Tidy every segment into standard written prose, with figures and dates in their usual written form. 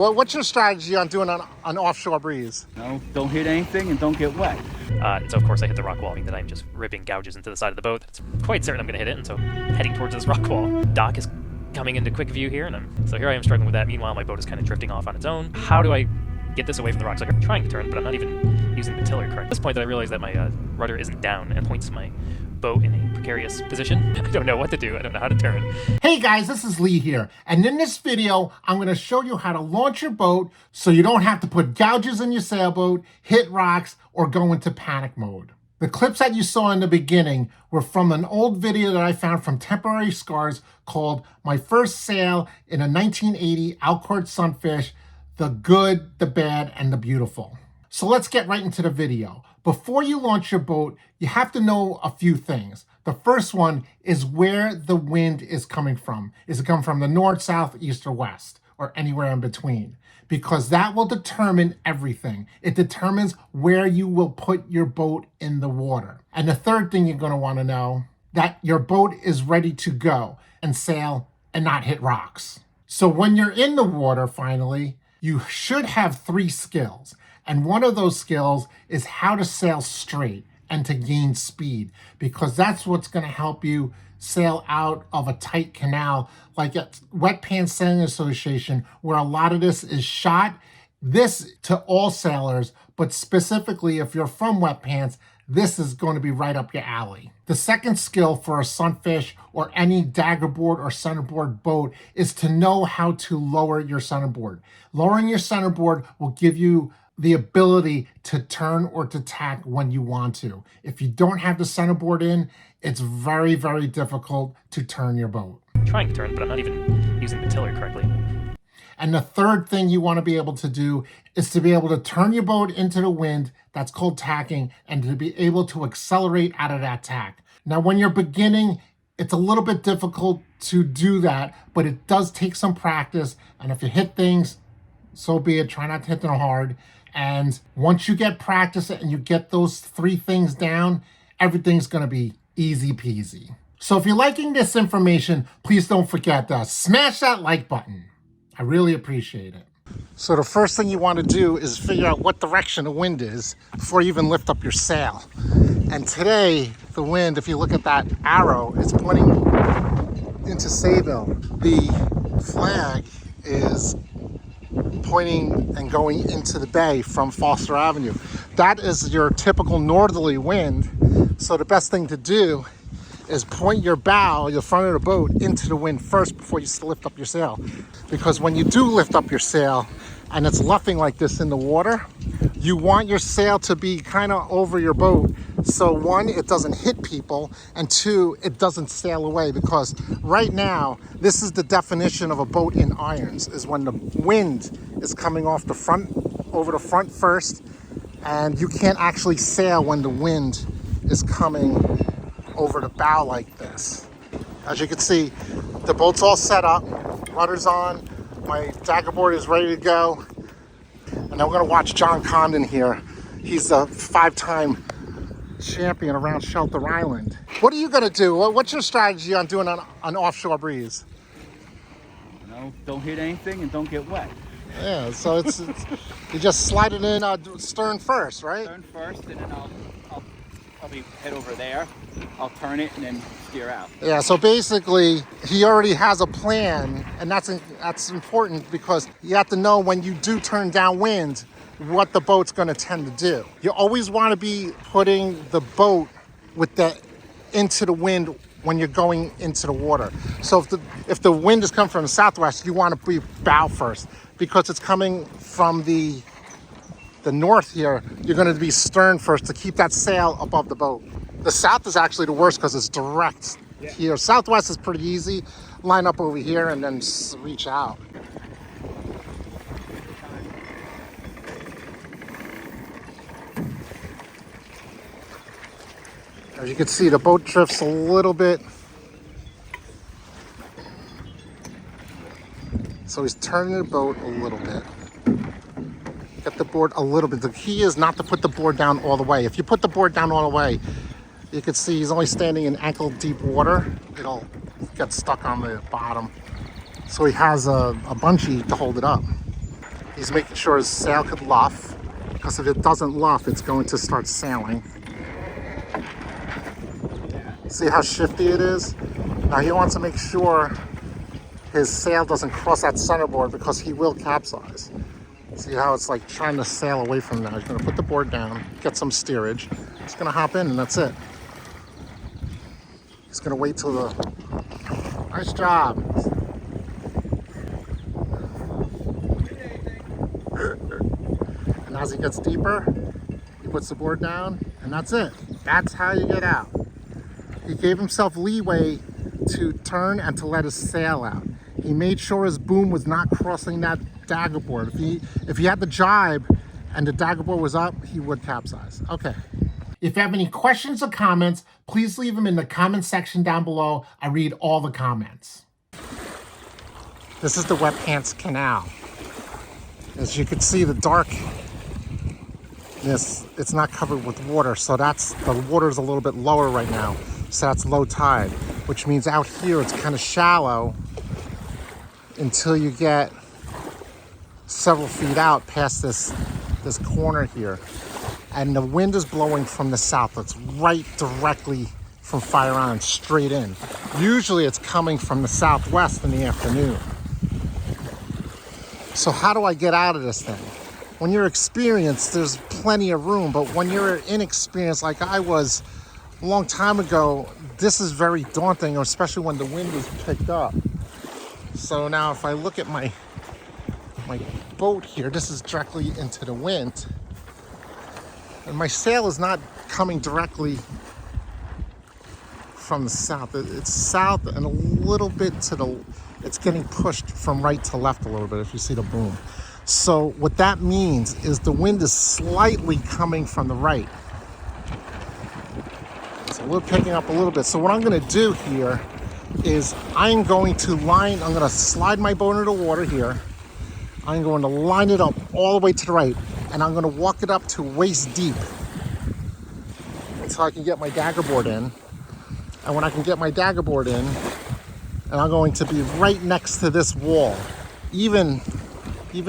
Well, what's your strategy on doing an offshore breeze? No, don't hit anything and don't get wet. And so of course I hit the rock wall, meaning that I'm just ripping gouges into the side of the boat. It's quite certain I'm going to hit it, and so heading towards this rock wall. Dock is coming into quick view here, and so here I am struggling with that. Meanwhile, my boat is kind of drifting off on its own. How do I get this away from the rocks? Like, I'm trying to turn, but I'm not even using the tiller correct. At this point, I realize that my rudder isn't down and points my boat in a precarious position. I don't know what to do. I don't know how to turn. Hey guys, this is Lee here, and in this video I'm going to show you how to launch your boat so you don't have to put gouges in your sailboat, hit rocks, or go into panic mode. The clips that you saw in the beginning were from an old video that I found from Temporary Scars called My First Sail in a 1980 Outcourt Sunfish, The Good, the Bad, and the Beautiful. So let's get right into the video. Before you launch your boat, you have to know a few things. The first one is where the wind is coming from. Is it coming from the north, south, east, or west, or anywhere in between? Because that will determine everything. It determines where you will put your boat in the water. And the third thing you're going to want to know, that your boat is ready to go and sail and not hit rocks. So when you're in the water, finally, you should have 3 skills. And one of those skills is how to sail straight and to gain speed, because that's what's going to help you sail out of a tight canal like at Wet Pants Sailing Association, where a lot of this is shot. This to all sailors, but specifically if you're from Wet Pants, this is going to be right up your alley. The second skill for a sunfish or any daggerboard or centerboard boat is to know how to lower your centerboard. Lowering your centerboard will give you the ability to turn or to tack when you want to. If you don't have the centerboard in, it's very, very difficult to turn your boat. I'm trying to turn, but I'm not even using the tiller correctly. And the third thing you want to be able to do is to be able to turn your boat into the wind. That's called tacking, and to be able to accelerate out of that tack. Now, when you're beginning, it's a little bit difficult to do that, but it does take some practice. And if you hit things, so be it. Try not to hit them hard. And once you get practice and you get those 3 things down, everything's going to be easy peasy. So if you're liking this information, please don't forget to smash that like button. I really appreciate it. So the first thing you want to do is figure out what direction the wind is before you even lift up your sail. And today, the wind, if you look at that arrow, is pointing into Sayville. The flag is pointing and going into the bay from Foster Avenue. That is your typical northerly wind. So the best thing to do is point your bow, your front of the boat, into the wind first before you lift up your sail. Because when you do lift up your sail and it's luffing like this in the water, you want your sail to be kind of over your boat. So 1, it doesn't hit people, and 2, it doesn't sail away. Because right now, this is the definition of a boat in irons, is when the wind is coming off the front, over the front first, and you can't actually sail when the wind is coming over the bow like this. As you can see, the boat's all set up, rudder's on, my daggerboard is ready to go. And now we're gonna watch John Condon here. He's a 5-time champion around Shelter Island. What are you gonna do? What's your strategy on doing an offshore breeze? No, don't hit anything and don't get wet. Yeah, so it's you just slide it in stern first, right? Turn first, and then I'll probably head over there. I'll turn it and then steer out. Yeah, so basically he already has a plan, and that's important, because you have to know when you do turn downwind what the boat's going to tend to do. You always want to be putting the boat with into the wind when you're going into the water. So if the wind is coming from the southwest, you want to be bow first, because it's coming from the north here. You're going to be stern first to keep that sail above the boat. The south is actually the worst because it's direct here. Southwest is pretty easy. Line up over here and then reach out. As you can see, the boat drifts a little bit. So he's turning the boat a little bit. Get the board a little bit. The key is not to put the board down all the way. If you put the board down all the way, you can see he's only standing in ankle deep water. It'll get stuck on the bottom. So he has a bungee to hold it up. He's making sure his sail could luff, because if it doesn't luff, it's going to start sailing. See how shifty it is? Now he wants to make sure his sail doesn't cross that centerboard because he will capsize. See how it's like trying to sail away from that. He's going to put the board down, get some steerage. He's going to hop in and that's it. He's going to wait till the... Nice job. And as he gets deeper, he puts the board down and that's it. That's how you get out. He gave himself leeway to turn and to let his sail out. He made sure his boom was not crossing that dagger board. If he had the jibe and the dagger board was up, he would capsize. Okay. If you have any questions or comments, please leave them in the comment section down below. I read all the comments. This is the Wet Pants Canal. As you can see, the darkness, it's not covered with water, so the water's a little bit lower right now. So that's low tide, which means out here it's kind of shallow until you get several feet out past this corner here. And the wind is blowing from the south. It's right directly from Fire Island, straight in. Usually it's coming from the southwest in the afternoon. So how do I get out of this thing? When you're experienced, there's plenty of room, but when you're inexperienced like I was a long time ago, this is very daunting, especially when the wind is picked up. So now if I look at my boat here, this is directly into the wind. And my sail is not coming directly from the south. It's south and a little bit to the, it's getting pushed from right to left a little bit if you see the boom. So what that means is the wind is slightly coming from the right. So we're picking up a little bit. So what I'm going to do here is I'm going to slide my boat into the water here. I'm going to line it up all the way to the right, and I'm going to walk it up to waist deep until I can get my dagger board in. And when I can get my dagger board in, and I'm going to be right next to this wall, even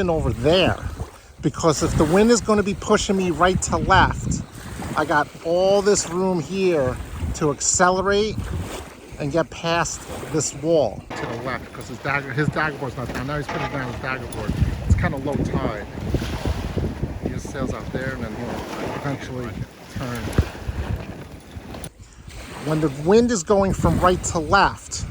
over there, because if the wind is going to be pushing me right to left, I got all this room here to accelerate and get past this wall to the left, because his dagger board's not down. Now he's putting down his dagger board. It's kind of low tide. He just sails out there and then he'll eventually turn. When the wind is going from right to left,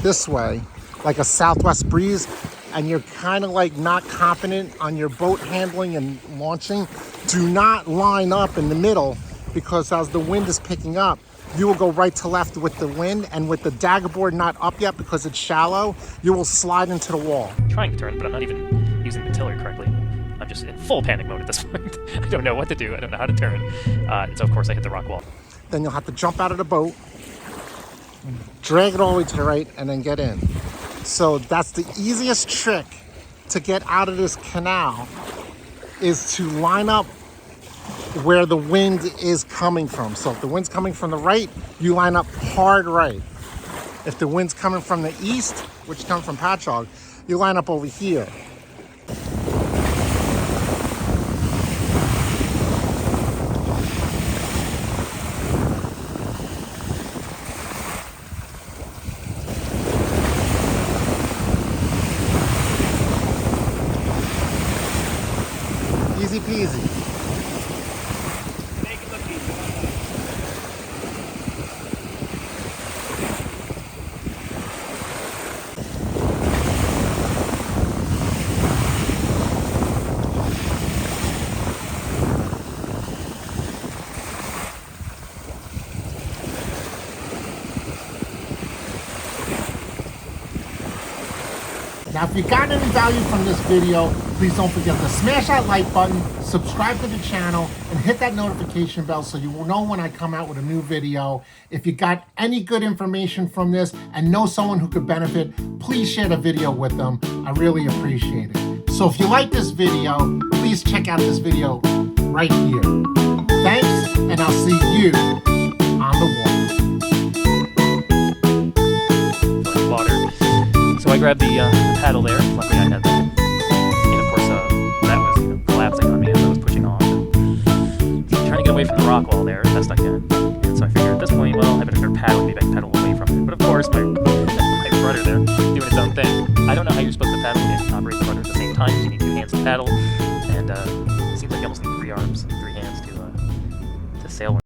this way, like a southwest breeze, and you're kind of like not confident on your boat handling and launching, do not line up in the middle, because as the wind is picking up, you will go right to left with the wind, and with the dagger board not up yet because it's shallow, you will slide into the wall. I'm trying to turn, but I'm not even using the tiller correctly. I'm just in full panic mode at this point. I don't know what to do. I don't know how to turn. So of course I hit the rock wall. Then you'll have to jump out of the boat, drag it all the way to the right, and then get in. So that's the easiest trick to get out of this canal, is to line up where the wind is coming from. So if the wind's coming from the right, you line up hard right. If the wind's coming from the east, which comes from Patchogue, you line up over here. Easy peasy. Make it look easy. Now, if you got any value from this video, please don't forget to smash that like button, subscribe to the channel, and hit that notification bell so you will know when I come out with a new video. If you got any good information from this and know someone who could benefit, please share the video with them. I really appreciate it. So if you like this video, please check out this video right here. Thanks, and I'll see you on the water. Water. So I grabbed the paddle there. Luckily I had that. And of course, that rock wall there as best I can. And so I figured at this point, well, I better start paddling, maybe I can paddle away from it. But of course, my rudder there, doing its own thing. I don't know how you're supposed to paddle and operate the rudder at the same time. You need 2 hands to paddle, and it seems like you almost need 3 arms and 3 hands to sail.